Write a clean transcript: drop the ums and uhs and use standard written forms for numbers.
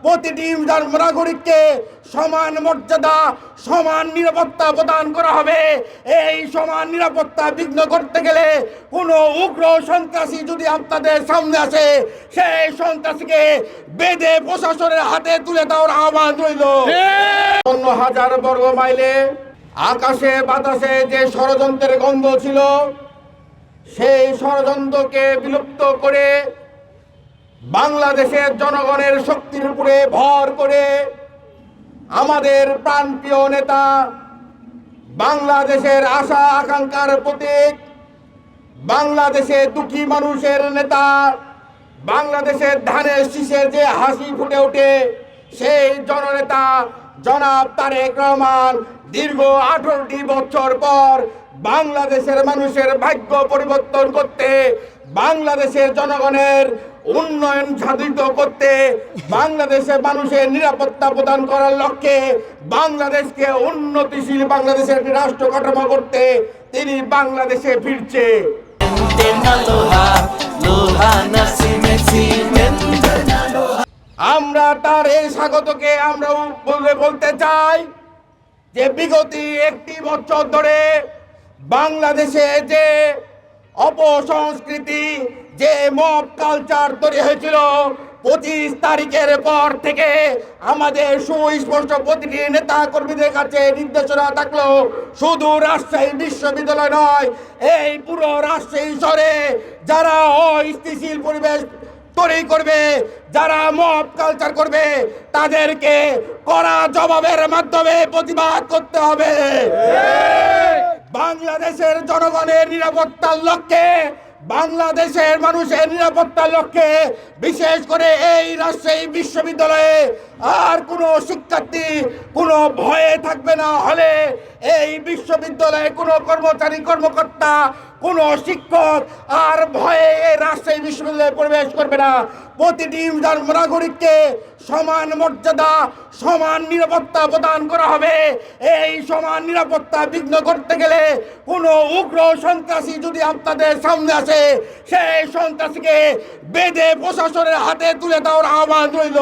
প্রতিটি নাগরিককে সমান মর্যাদা সমান নিরাপত্তা প্রদান করা হবে। এই সমান নিরাপত্তা বিঘ্ন করতে গেলে কোনো উগ্র সন্ত্রাসী যদি আপনাদের সামনে আসে, সেই সন্ত্রাসীকে বেঁধে প্রশাসনের হাতে তুলে দেওয়ার আহ্বান রইল। ৫০০০ বর্গ মাইলে আকাশে বাতাসে যে ষড়যন্ত্রের গন্ধ ছিল, সেই ষড়যন্ত্রকে বিলুপ্ত করে বাংলাদেশের জনগণের শক্তির উপরে ভর করে আমাদের প্রাণপ্রিয় নেতা, বাংলাদেশের আশা আকাঙ্ক্ষার প্রতীক, বাংলাদেশের দুঃখী মানুষের নেতা, বাংলাদেশের ধানের শীষের যে হাসি ফুটে ওঠে, সেই জননেতা জনাব তারেক রহমান দীর্ঘ 18টি বছর পর বাংলাদেশের মানুষের ভাগ্য পরিবর্তন করতে, বাংলাদেশের জনগণের উন্নয়ন সাধিত করতে, বাংলাদেশের মানুষের নিরাপত্তা প্রদান করার লক্ষ্যে বাংলাদেশকে উন্নতিশীল বাংলাদেশের একটি রাষ্ট্র কাঠামো করতে তিনি বাংলাদেশে ফিরছে। আমরা তার এই স্বাগতকে আমরা বলতে চাই যে বিগত একটি বছর ধরে বাংলাদেশে যে অপসংস্কৃতি, যে মব কালচার তৈরি হয়েছিল, 25 তারিখের পর থেকে আমাদের সুস্পষ্ট প্রতিটি নেতা কর্মীদের কাছে নির্দেশনা থাকলো, শুধু রাজশাহী বিশ্ববিদ্যালয় নয়, এই পুরো রাজশাহী শহরে যারা অস্থিতিশীল পরিবেশ তৈরি করবে, যারা মব কালচার করবে, তাদেরকে কড়া জবাবের মাধ্যমে প্রতিবাদ করতে হবে। বাংলাদেশের জনগণের নিরাপত্তার লক্ষ্যে, বাংলাদেশের মানুষের নিরাপত্তার লক্ষ্যে, বিশেষ করে এই রাজশাহী বিশ্ববিদ্যালয়ে আর কোনো শিক্ষার্থী কোনো ভয়ে থাকবে না। হলে এই বিশ্ববিদ্যালয়ে কোনো কর্মচারী কর্মকর্তা, কোনো শিক্ষক আর ভয়ে এই রাজশাহী বিশ্ববিদ্যালয়ে প্রবেশ করবে না। প্রতিটি নাগরিককে সমান মর্যাদা সমান নিরাপত্তা প্রদান করা হবে। এই সমান নিরাপত্তা বিঘ্ন করতে গেলে কোনো উগ্র সন্ত্রাসী যদি আপনাদের সামনে আসে, সেই সন্ত্রাসীকে বেঁধে প্রশাসনের হাতে তুলে দেওয়ার আহ্বান রইল।